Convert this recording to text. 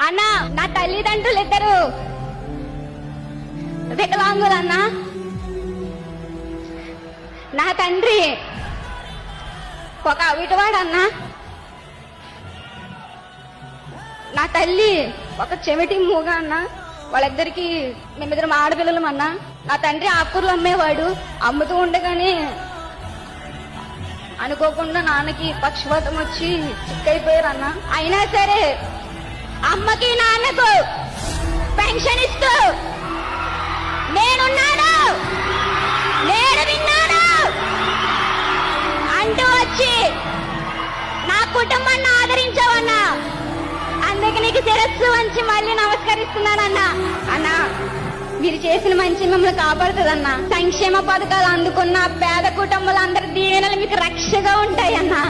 అన్నా నా తల్లిదండ్రులు ఇద్దరు వికలాంగులన్నా. నా తండ్రి ఒక అవిటివాడన్నా. నా తల్లి ఒక చెవిటి మూగ అన్నా. వాళ్ళిద్దరికి మేమిద్దరం ఆడపిల్లలం అన్నా. నా తండ్రి ఆకుకూరలు అమ్మేవాడు. అమ్ముతూ ఉండగానే అనుకోకుండా నాన్నకి పక్షపాతం వచ్చి చిక్కైపోయారు అన్న. అయినా సరే అమ్మకి నాన్నకు పెన్షన్ ఇస్తూ నేనున్నాను, నేను విన్నాను అంటూ వచ్చి నా కుటుంబాన్ని ఆదరించావన్నా. అందుకే నీకు శిరస్సు వంచి మళ్ళీ నమస్కరిస్తున్నానన్నా. అన్నా మీరు చేసిన మంచి మిమ్మల్ని కాపాడుతుందన్నా. సంక్షేమ పథకాలు అందుకున్న పేద కుటుంబాలందరి దీవెనలు మీకు రక్షగా ఉంటాయన్నా.